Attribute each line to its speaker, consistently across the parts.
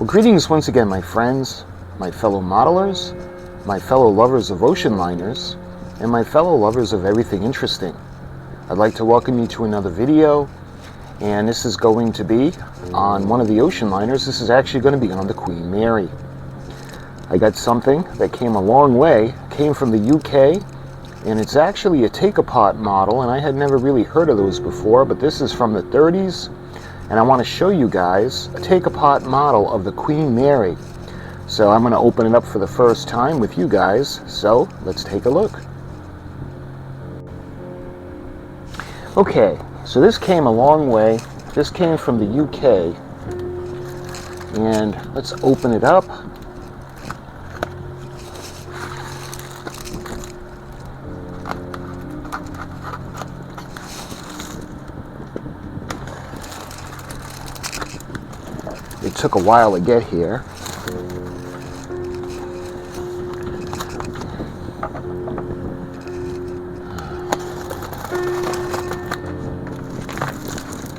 Speaker 1: Well, greetings once again, my friends, my fellow modelers, my fellow lovers of ocean liners, and my fellow lovers of everything interesting. I'd like to welcome you to another video, and this is going to be on one of the ocean liners. This is actually going to be on the Queen Mary. I got something that came a long way, came from the UK, and it's actually a take-apart model, and I had never really heard of those before, but this is from the 30s. And I want to show you guys a take-apart model of the Queen Mary. So I'm going to open it up for the first time with you guys. So let's take a look. Okay, so this came a long way. This came from the UK. And let's open it up. It took a while to get here.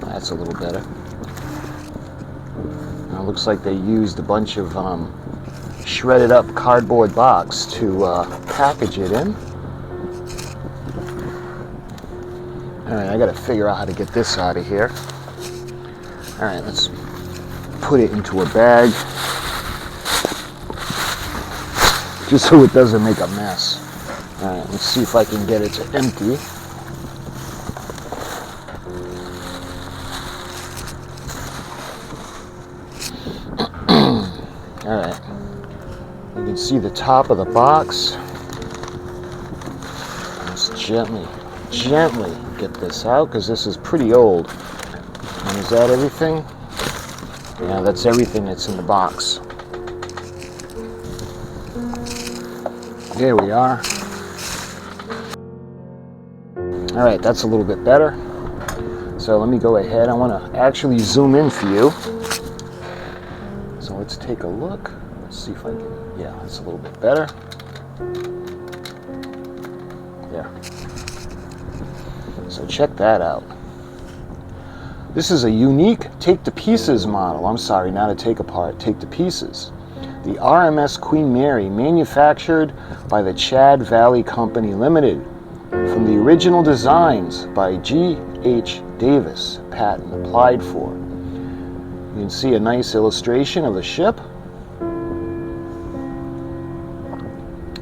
Speaker 1: That's a little better. Now it looks like they used a bunch of shredded up cardboard box to package it in. Alright, I gotta figure out how to get this out of here. Alright, let's put it into a bag just so it doesn't make a mess. Alright, let's see if I can get it to empty. Alright, you can see the top of the box. Let's gently get this out because this is pretty old. And is that everything? Yeah, that's everything that's in the box. There we are. All right, that's a little bit better. So let me go ahead. I want to actually zoom in for you. So let's take a look. Let's see if I can. Yeah, that's a little bit better. There. So check that out. This is a unique take-to-pieces model. I'm sorry, not a take-apart, take-to-pieces. The R.M.S. Queen Mary, manufactured by the Chad Valley Company Limited. From the original designs by G.H. Davis, patent applied for. You can see a nice illustration of the ship.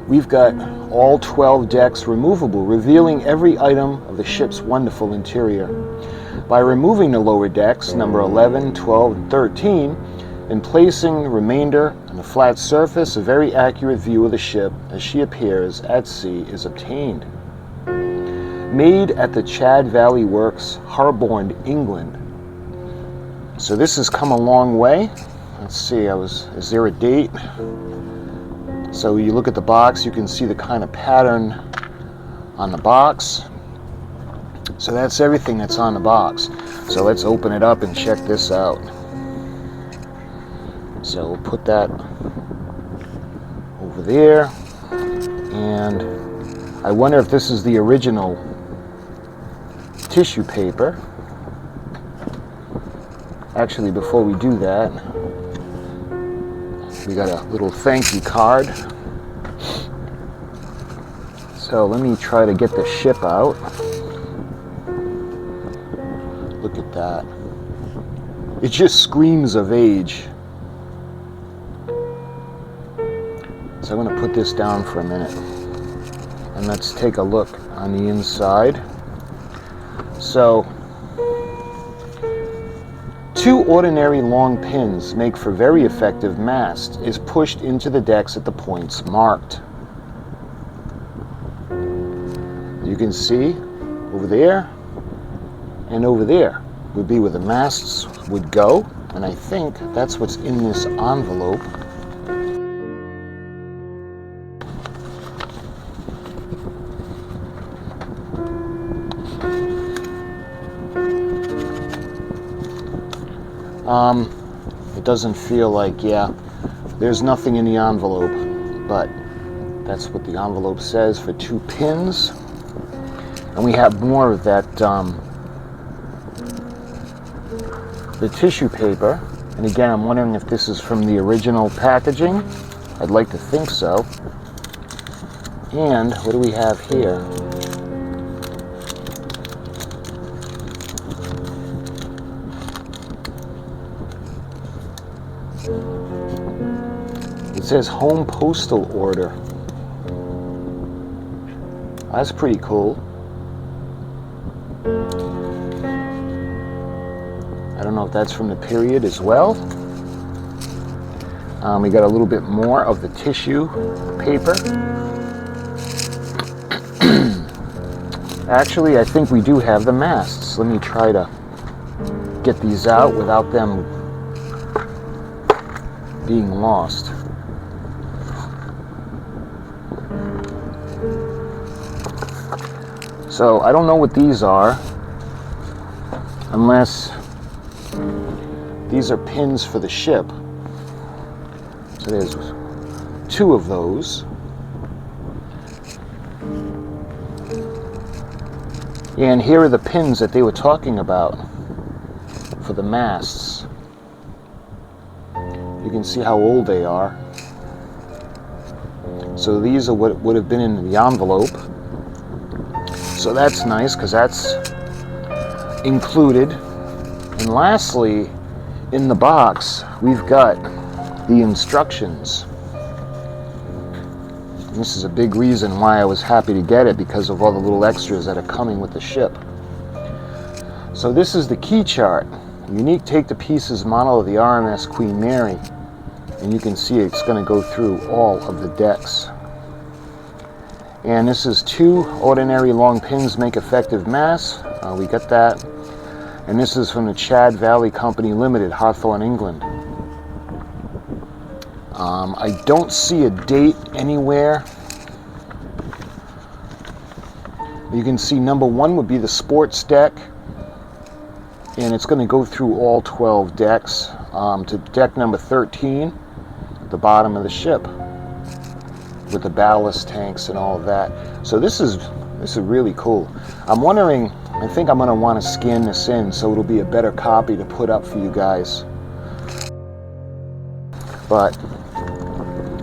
Speaker 1: We've got all 12 decks removable, revealing every item of the ship's wonderful interior. By removing the lower decks, number 11, 12, and 13, and placing the remainder on the flat surface, a very accurate view of the ship as she appears at sea is obtained. Made at the Chad Valley Works, Harborne, England. So this has come a long way. Let's see, is there a date? So you look at the box, you can see the kind of pattern on the box. So that's everything that's on the box. So let's open it up and check this out. So we'll put that over there. And I wonder if this is the original tissue paper. Actually, before we do that, we got a little thank you card. So let me try to get the ship out. Look at that. It just screams of age. So I'm going to put this down for a minute. And let's take a look on the inside. So, 2 ordinary long pins make for very effective mast is pushed into the decks at the points marked. You can see over there and over there would be where the masts would go, and I think that's what's in this envelope. It doesn't feel like, yeah, there's nothing in the envelope, but that's what the envelope says for 2 pins. And we have more of that, the tissue paper, And again, I'm wondering if this is from the original packaging. I'd like to think so. And what do we have here? It says home postal order. That's pretty cool. I don't know if that's from the period as well. We got a little bit more of the tissue paper. Actually, I think we do have the masts. Let me try to get these out without them being lost. So I don't know what these are, unless these are pins for the ship. So there's 2 of those. And here are the pins that they were talking about for the masts. You can see how old they are. So these are what would have been in the envelope. So that's nice because that's included. And lastly, in the box, we've got the instructions. And this is a big reason why I was happy to get it, because of all the little extras that are coming with the ship. So this is the key chart, unique take-to-pieces model of the R.M.S. Queen Mary. And you can see it's going to go through all of the decks. And this is 2 ordinary long pins make effective masts. We got that. And this is from the Chad Valley Company Limited, Hawthorne, England. I don't see a date anywhere. You can see number 1 would be the sports deck. And it's going to go through all 12 decks to deck number 13, the bottom of the ship, with the ballast tanks and all of that. So this is really cool. I'm wondering, I think I'm going to want to scan this in so it'll be a better copy to put up for you guys. But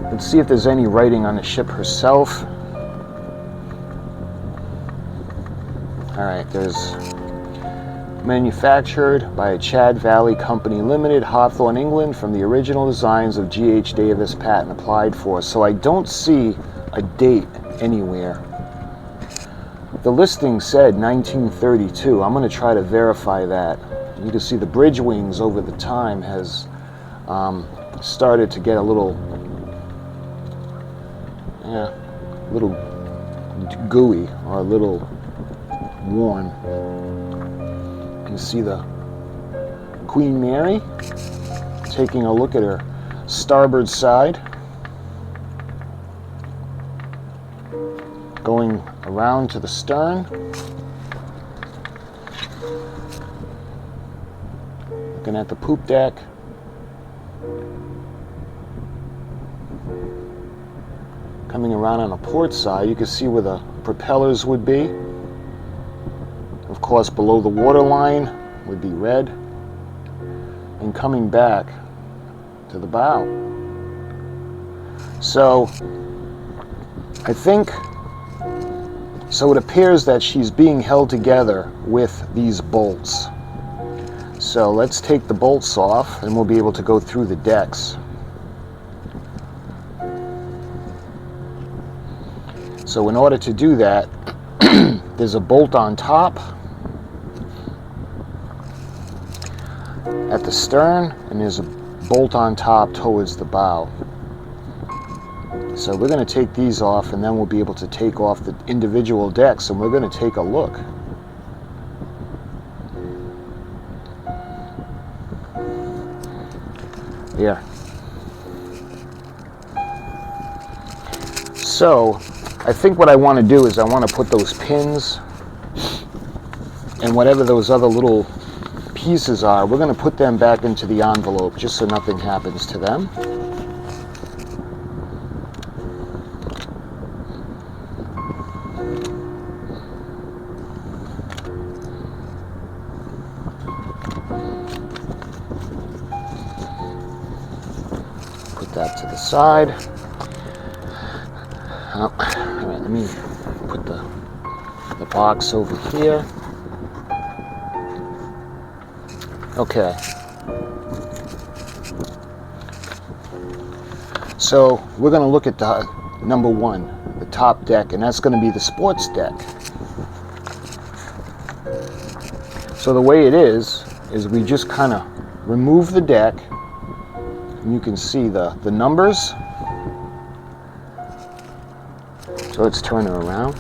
Speaker 1: let's see if there's any writing on the ship herself. Alright, there's manufactured by a Chad Valley Company Limited, Hawthorne, England, from the original designs of G.H. Davis, patent applied for. So I don't see a date anywhere. The listing said 1932. I'm going to try to verify that. You can see the bridge wings over the time has started to get a little gooey, or a little worn. You see the Queen Mary taking a look at her starboard side, going around to the stern, looking at the poop deck, coming around on the port side. You can see where the propellers would be. Of course, below the waterline would be red, and coming back to the bow. So I think, so it appears that she's being held together with these bolts. So let's take the bolts off and we'll be able to go through the decks. So in order to do that, there's a bolt on top at the stern, and there's a bolt on top towards the bow. So we're going to take these off, and then we'll be able to take off the individual decks, and we're going to take a look. Yeah. So I think what I want to do is I want to put those pins and whatever those other little pieces are, we're going to put them back into the envelope just so nothing happens to them. that to the side. All right, let me put the box over here. Okay. So we're going to look at the number one, the top deck, and that's going to be the sports deck. So the way it is we just kind of remove the deck, and you can see the numbers. So let's turn it around.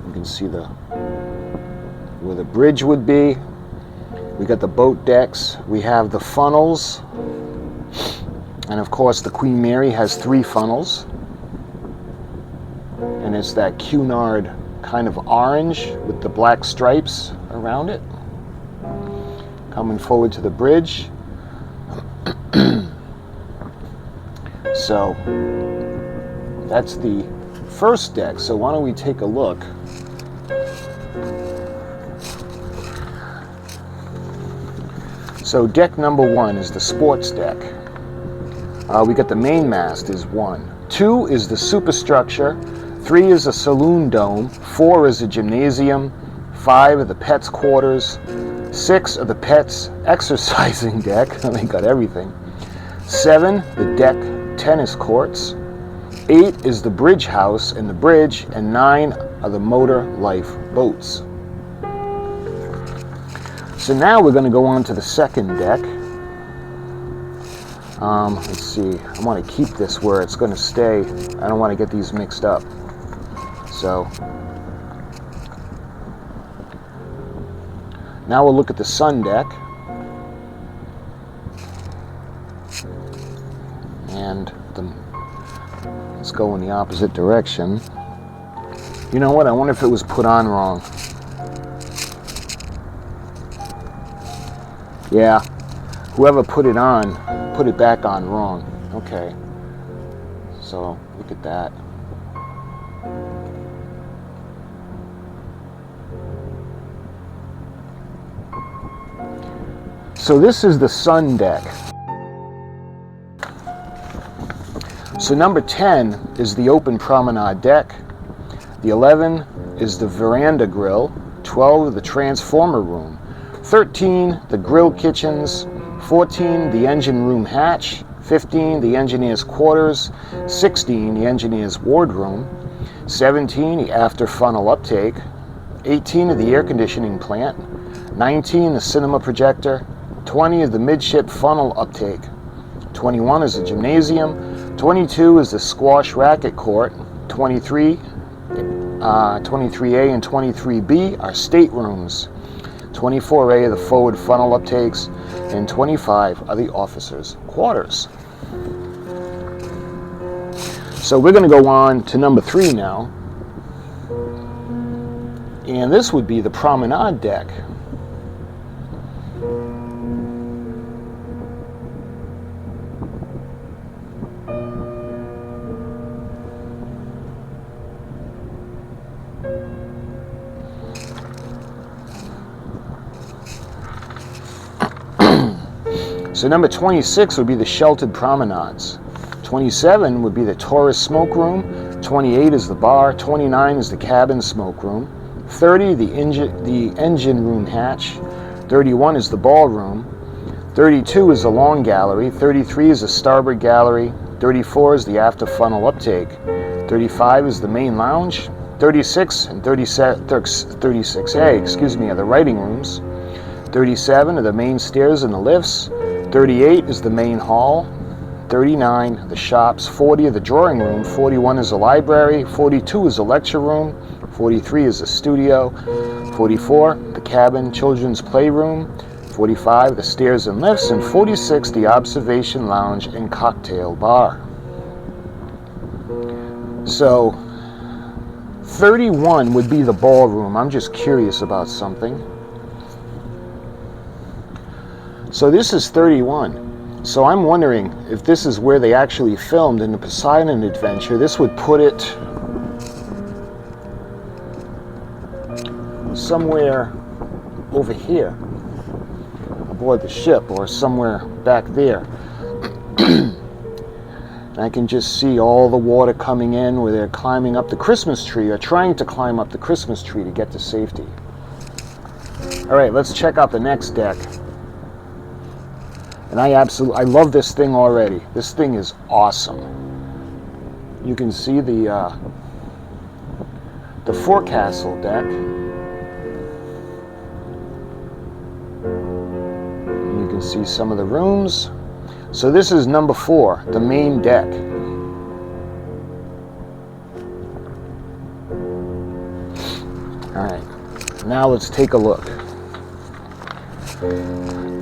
Speaker 1: You can see where the bridge would be. We got the boat decks. We have the funnels. And of course the Queen Mary has 3 funnels. And it's that Cunard kind of orange with the black stripes around it. Coming forward to the bridge. So that's the first deck. So why don't we take a look. So deck number 1 is the sports deck. We got the main mast is 1. 2 is the superstructure. 3 is a saloon dome. 4 is a gymnasium. 5 are the pets' quarters. 6 are the pets' exercising deck. They got everything. 7, the deck tennis courts. 8 is the bridge house and the bridge. And 9 are the motor life boats. So now we're going to go on to the second deck. Let's see. I want to keep this where it's going to stay. I don't want to get these mixed up. So now we'll look at the sun deck. And let's go in the opposite direction. You know what? I wonder if it was put on wrong. Yeah, whoever put it on, put it back on wrong. Okay, so look at that. So this is the sun deck. So number 10 is the open promenade deck. The 11 is the veranda grill. 12, the transformer room. 13, the grill kitchens. 14, the engine room hatch. 15, the engineer's quarters. 16, the engineer's wardroom. 17, the after funnel uptake. 18 is the air conditioning plant. 19, the cinema projector. 20 is the midship funnel uptake. 21 is the gymnasium. 22 is the squash racket court. 23, 23A and 23B are staterooms. 24A are the forward funnel uptakes, and 25 are the officers' quarters. So we're going to go on to number 3 now. And this would be the promenade deck. So number 26 would be the sheltered promenades. 27 would be the tourist smoke room. 28 is the bar. 29 is the cabin smoke room. 30, the engine room hatch. 31 is the ballroom. 32 is the long gallery. 33 is the starboard gallery. 34 is the after funnel uptake. 35 is the main lounge. 36 and 36A, are the writing rooms. 37 are the main stairs and the lifts. 38 is the main hall. 39, the shops. 40 are the drawing room. 41 is the library. 42 is the lecture room. 43 is the studio. 44, the cabin, children's playroom. 45, the stairs and lifts. And 46, the observation lounge and cocktail bar. So 31 would be the ballroom. I'm just curious about something. So this is 31. So I'm wondering if this is where they actually filmed in the Poseidon Adventure. This would put it somewhere over here aboard the ship or somewhere back there. I can just see all the water coming in where they're climbing up the Christmas tree or trying to climb up the Christmas tree to get to safety. All right, let's check out the next deck. And I love this thing already. This thing is awesome. You can see the forecastle deck. And you can see some of the rooms. So this is number 4, the main deck. All right, now let's take a look.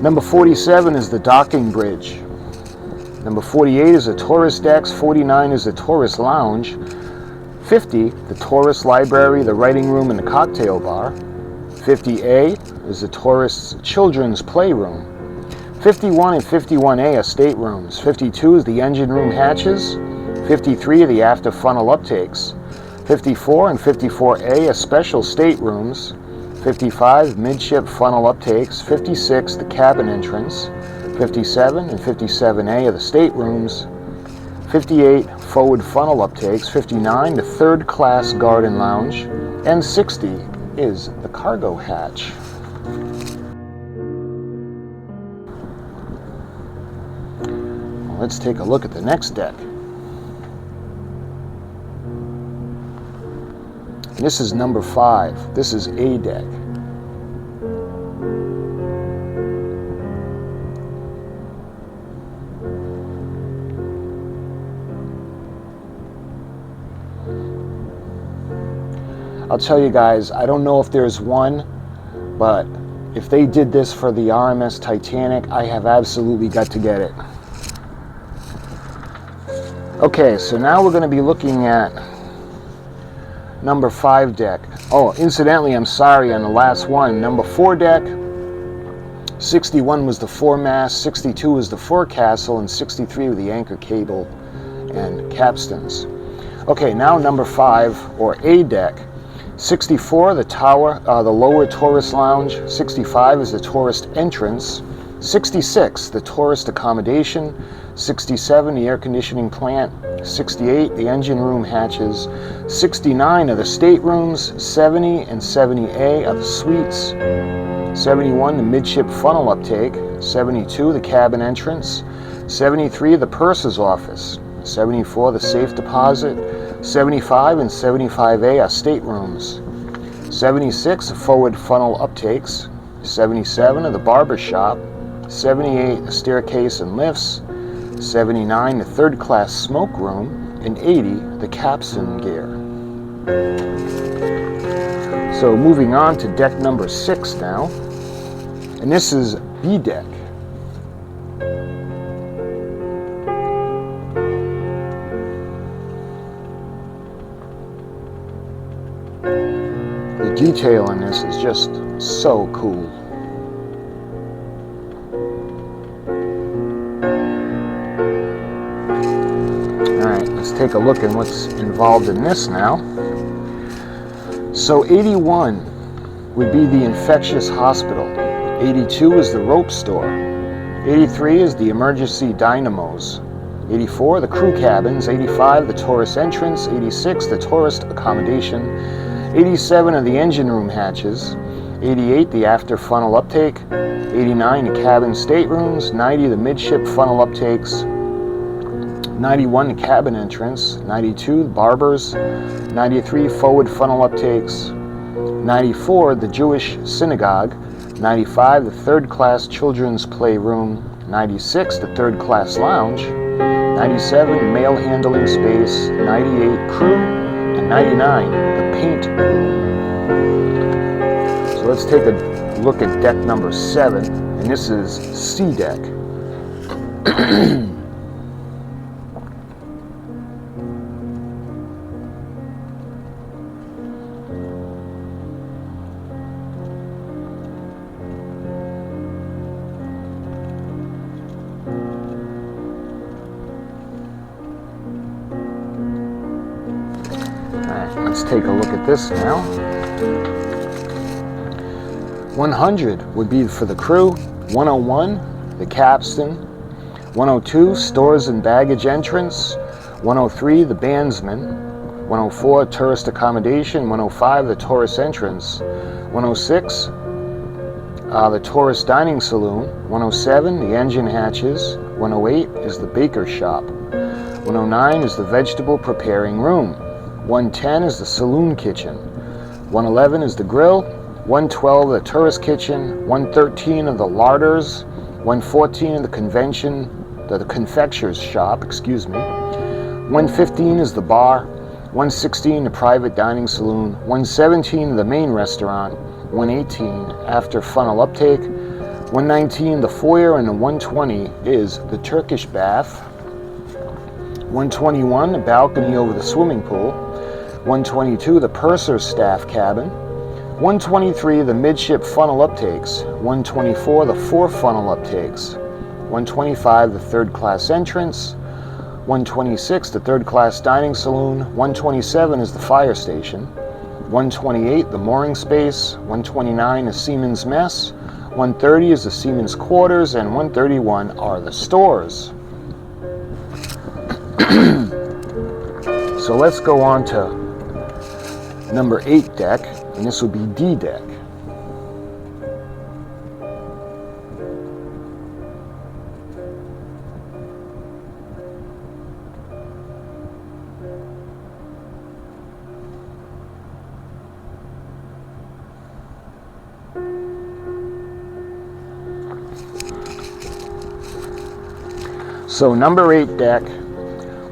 Speaker 1: Number 47 is the docking bridge. Number 48 is the tourist decks. 49 is the tourist lounge. 50, the tourist library, the writing room, and the cocktail bar. 50A is the tourist's children's playroom. 51 and 51A are staterooms. 52 is the engine room hatches. 53 are the after funnel uptakes. 54 and 54A are special staterooms. 55, midship funnel uptakes. 56, the cabin entrance. 57 and 57A are the staterooms. 58, forward funnel uptakes. 59, the third class garden lounge. And 60 is the cargo hatch. Let's take a look at the next deck. This is number 5. This is A deck. I'll tell you guys, I don't know if there's one, but if they did this for the R.M.S. Titanic, I have absolutely got to get it. Okay, so now we're going to be looking at number 5 deck. Oh, incidentally, I'm sorry, on the last one, number 4 deck, 61 was the foremast, 62 was the forecastle, and 63 were the anchor cable and capstans. Okay, now number 5, or A deck. 64, the tower, the lower tourist lounge. 65 is the tourist entrance. 66, the tourist accommodation. 67, the air conditioning plant. 68, the engine room hatches. 69 are the staterooms. 70 and 70A are the suites. 71, the midship funnel uptake. 72, the cabin entrance. 73, the purser's office. 74, the safe deposit. 75 and 75A are staterooms. 76, the forward funnel uptakes. 77 are the barber shop. 78, the staircase and lifts. 79, the third class smoke room. And 80, the capstan gear. So moving on to deck number 6 now. And this is B deck. The detail in this is just so cool. Alright, let's take a look at what's involved in this now. So 81 would be the infectious hospital. 82 is the rope store. 83 is the emergency dynamos. 84, the crew cabins. 85, the tourist entrance. 86, the tourist accommodation. 87 are the engine room hatches. 88, the after funnel uptake. 89, the cabin staterooms. 90, the midship funnel uptakes. 91, the cabin entrance. 92, the barbers. 93, forward funnel uptakes. 94, the Jewish synagogue. 95, the third class children's playroom. 96, the third class lounge. 97, mail handling space. 98, crew. And 99, the paint room. So let's take a look at deck number 7, and this is C deck. Alright, let's take a look at this now. 100 would be for the crew. 101, the capstan. 102, stores and baggage entrance. 103, the bandsman. 104, tourist accommodation. 105, the tourist entrance. 106, the tourist dining saloon. 107, the engine hatches. 108 is the baker's shop. 109 is the vegetable preparing room. 110 is the saloon kitchen. 111 is the grill. 112 the tourist kitchen. 113 are the larders. 114 is the confectioner's shop, 115 is the bar. 116 the private dining saloon. 117 the main restaurant. 118 after funnel uptake. 119 the foyer, and the 120 is the Turkish bath. 121 the balcony over the swimming pool. 122 the purser's staff cabin. 123 the midship funnel uptakes. 124 the fore funnel uptakes. 125 the third class entrance. 126 the third class dining saloon. 127 is the fire station. 128 the mooring space. 129 is seaman's mess. 130 is the seaman's quarters, and 131 are the stores. So let's go on to number 8 deck, and this would be D deck. So number 8 deck,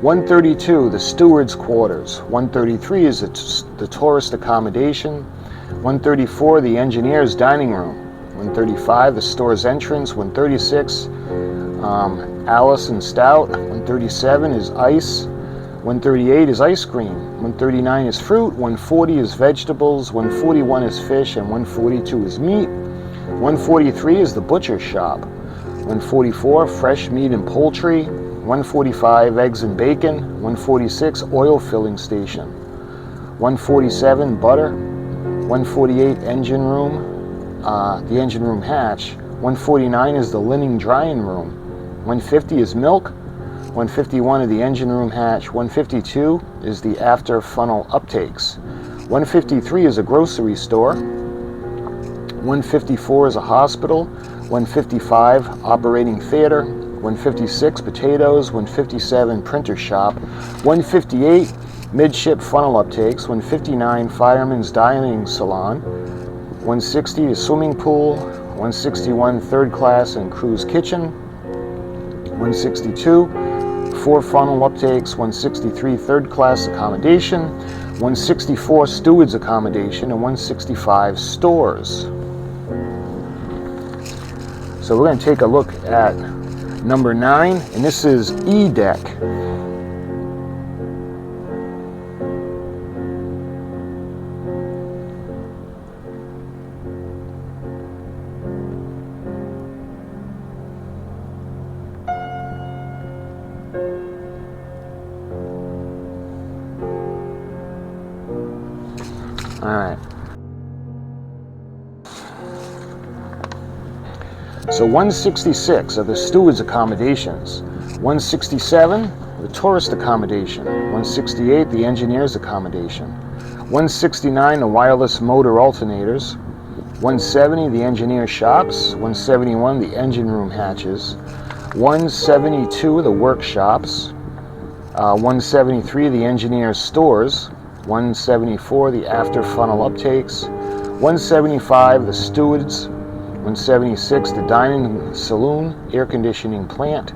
Speaker 1: 132, the steward's quarters. 133 is the tourist accommodation. 134, the engineer's dining room. 135, the store's entrance. 136, Alice and Stout. 137 is ice. 138 is ice cream. 139 is fruit. 140 is vegetables. 141 is fish, and 142 is meat. 143 is the butcher's shop. 144, fresh meat and poultry. 145, eggs and bacon. 146, oil filling station. 147, butter. 148, engine room, the engine room hatch. 149 is the linen drying room. 150 is milk. 151 is the engine room hatch. 152 is the after funnel uptakes. 153 is a grocery store. 154 is a hospital. 155, operating theater. 156, potatoes. 157, printer shop. 158, midship funnel uptakes. 159, fireman's dining salon. 160 is swimming pool. 161, third class and crew's kitchen. 162, four funnel uptakes. 163, third class accommodation. 164, steward's accommodation. And 165, stores. So we're going to take a look at number 9, and this is E deck. All right. So 166 are the steward's accommodations. 167, the tourist accommodation. 168, the engineer's accommodation. 169, the wireless motor alternators. 170, the engineer's shops. 171, the engine room hatches. 172, the workshops. 173, the engineer's stores. 174, the after funnel uptakes. 175, the stewards. 176, the dining saloon, air conditioning plant.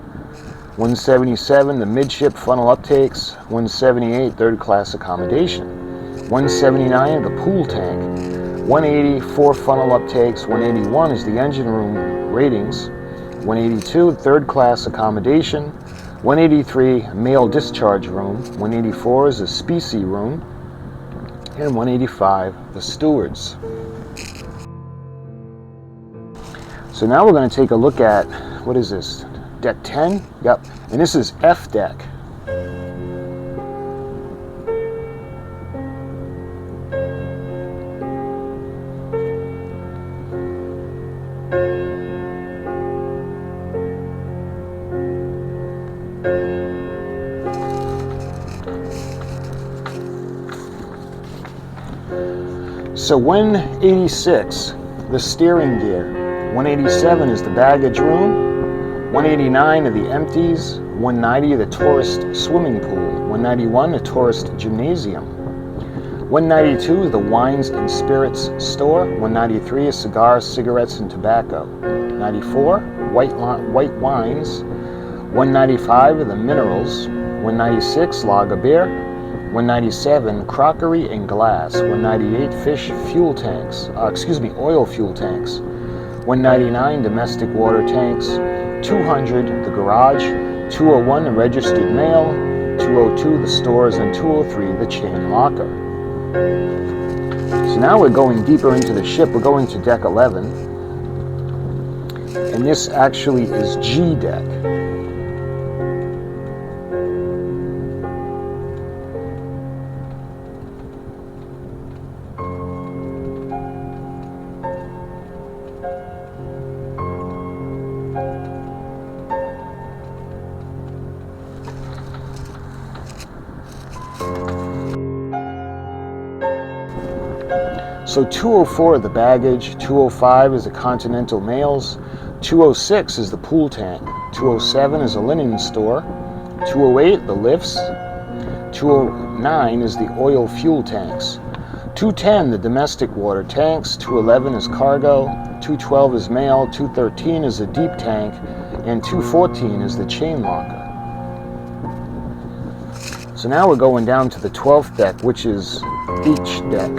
Speaker 1: 177, the midship funnel uptakes. 178, third class accommodation. 179, the pool tank. 180, four funnel uptakes. 181 is the engine room ratings. 182, third class accommodation. 183, male discharge room. 184 is the specie room. And 185, the stewards. So now we're going to take a look at, what is this, deck 10? Yep, and this is F deck. So 186, the steering gear. 187 is the baggage room. 189 are the empties. 190 the tourist swimming pool. 191 the tourist gymnasium. 192 the wines and spirits store. 193 is cigars, cigarettes, and tobacco. 94 white wines. 195 are the minerals. 196 lager beer. 197 crockery and glass. 198 oil fuel tanks. 199 domestic water tanks. 200 the garage. 201 the registered mail. 202 the stores, and 203 the chain locker. So now we're going deeper into the ship. We're going to deck 11, and this actually is G deck. So 204 the baggage, 205 is the continental mails, 206 is the pool tank, 207 is a linen store, 208 the lifts, 209 is the oil fuel tanks, 210 the domestic water tanks, 211 is cargo, 212 is mail, 213 is the deep tank, and 214 is the chain locker. So now we're going down to the 12th deck, which is H deck.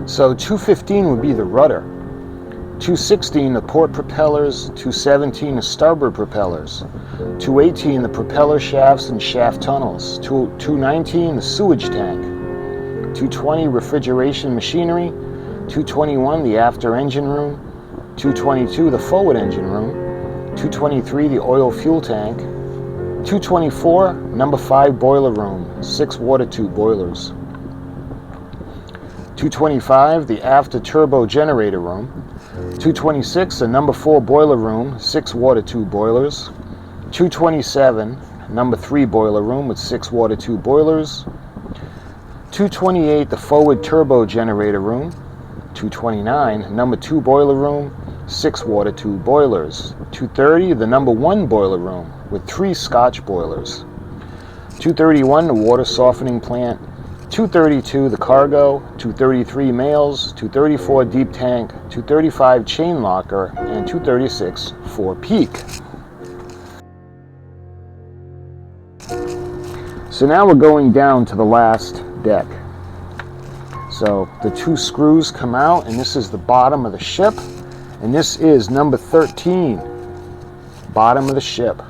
Speaker 1: So 215 would be the rudder, 216 the port propellers, 217 the starboard propellers, 218 the propeller shafts and shaft tunnels, 219 the sewage tank, 220 refrigeration machinery, 221 the after engine room, 222 the forward engine room, 223 the oil fuel tank, 224 number 5 boiler room, 6 water tube boilers. 225, the after turbo generator room. 226, the number 4 boiler room, 6 water tube boilers. 227, number 3 boiler room with 6 water tube boilers. 228, the forward turbo generator room. 229, number 2 boiler room, 6 water tube boilers. 230, the number 1 boiler room with 3 Scotch boilers. 231, the water softening plant. 232 the cargo, 233 mails, 234 deep tank, 235 chain locker, and 236 for peak. So now we're going down to the last deck. So the 2 screws come out, and this is the bottom of the ship, and this is number 13, bottom of the ship.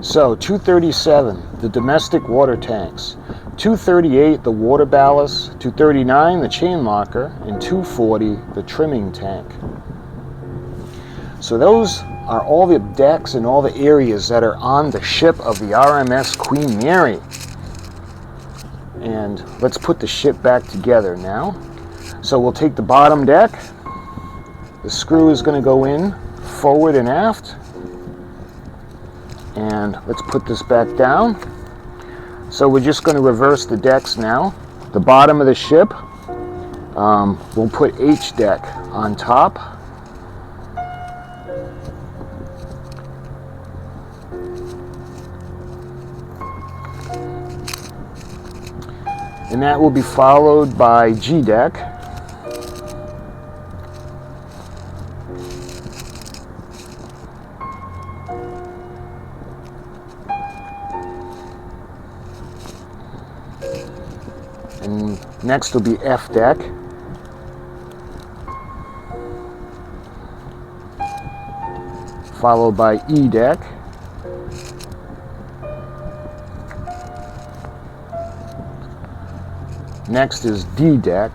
Speaker 1: So 237, the domestic water tanks, 238, the water ballast, 239, the chain locker, and 240, the trimming tank. So those are all the decks and all the areas that are on the ship of the R.M.S. Queen Mary. And let's put the ship back together now. So we'll take the bottom deck. The screw is going to go in forward and aft. And let's put this back down. So we're just going to reverse the decks now. The bottom of the ship, we'll put H deck on top. And that will be followed by G deck. And next will be F deck. Followed by E deck. Next is D deck.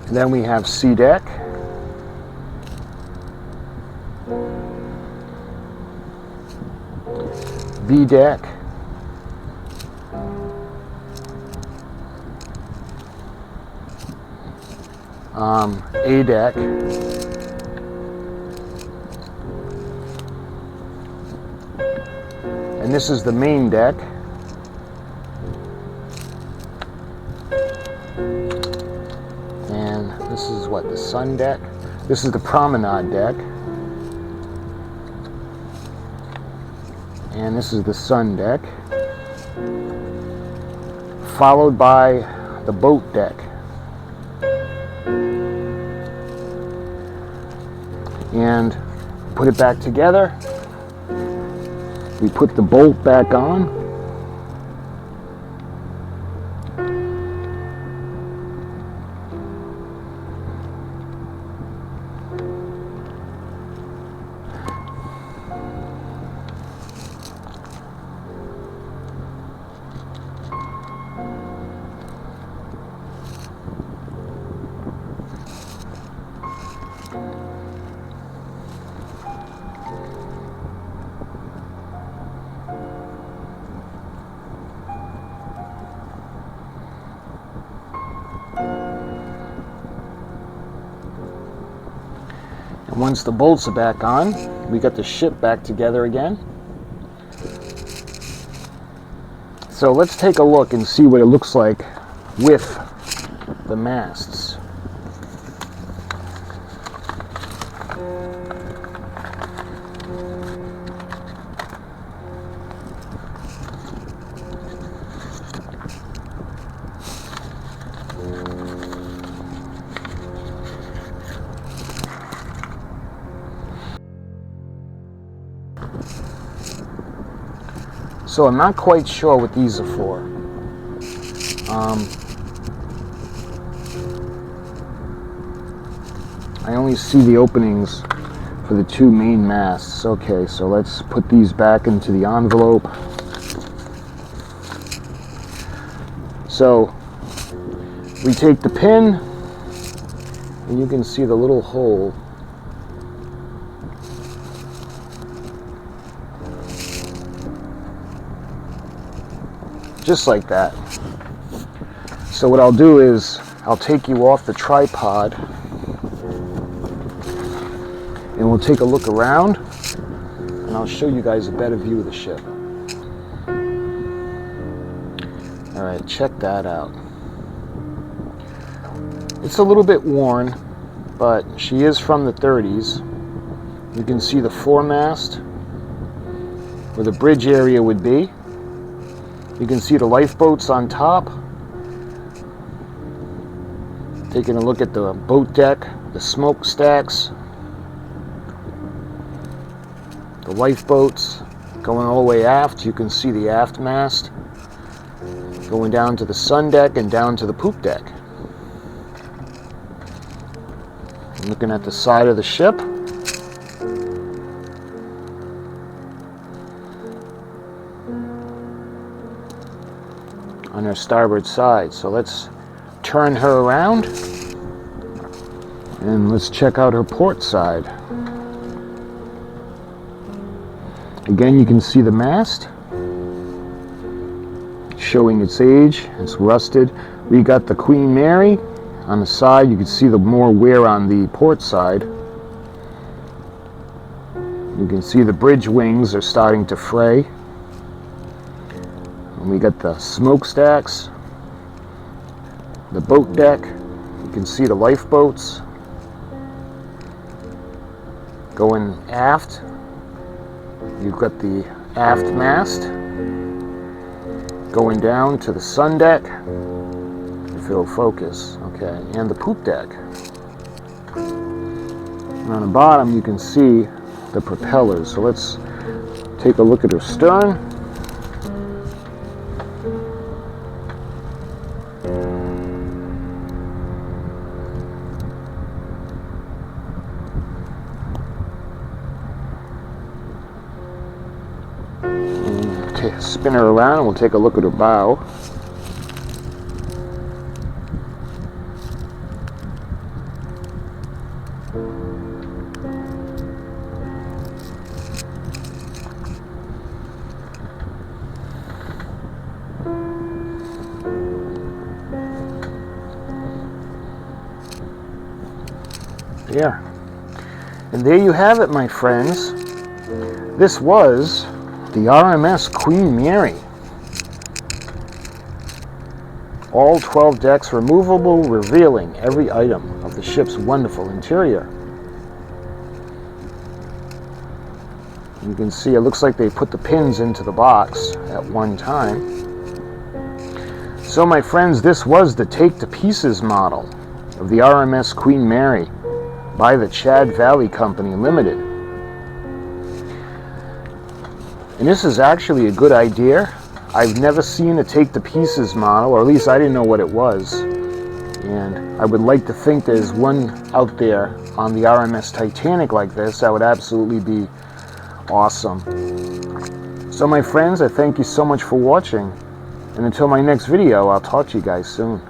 Speaker 1: And then we have C deck. B deck. A deck. And this is the main deck. And this is what, the sun deck? This is the promenade deck. And this is the sun deck. Followed by the boat deck. And put it back together. We put the bolt back on. Once the bolts are back on, we got the ship back together again. So let's take a look and see what it looks like with the masts. So I'm not quite sure what these are for. I only see the openings for the two main masts. Okay, so let's put these back into the envelope. So we take the pin, and you can see the little hole. Just like that. So what I'll do is I'll take you off the tripod and we'll take a look around and I'll show you guys a better view of the ship. Alright, check that out. It's a little bit worn, but she is from the 30s. You can see the foremast where the bridge area would be. You can see the lifeboats on top. Taking a look at the boat deck, the smokestacks, the lifeboats going all the way aft. You can see the aft mast going down to the sun deck and down to the poop deck. I'm looking at the side of the ship. On her starboard side. So let's turn her around and let's check out her port side. Again, you can see the mast showing its age. It's rusted. We got the Queen Mary on the side. You can see the more wear on the port side. You can see the bridge wings are starting to fray. And we got the smokestacks, the boat deck. You can see the lifeboats going aft. You've got the aft mast going down to the sun deck, if it'll focus. Okay, and the poop deck. On the bottom you can see the propellers. So let's take a look at her stern. And spin her around and we'll take a look at her bow. There. And there you have it, my friends. This was the R.M.S. Queen Mary. All 12 decks removable, revealing every item of the ship's wonderful interior. You can see it looks like they put the pins into the box at one time. So my friends, this was the Take to Pieces model of the R.M.S. Queen Mary by the Chad Valley Company Limited. And this is actually a good idea. I've never seen a Take to Pieces model, or at least I didn't know what it was. And I would like to think there's one out there on the R.M.S. Titanic like this. That would absolutely be awesome. So my friends, I thank you so much for watching. And until my next video, I'll talk to you guys soon.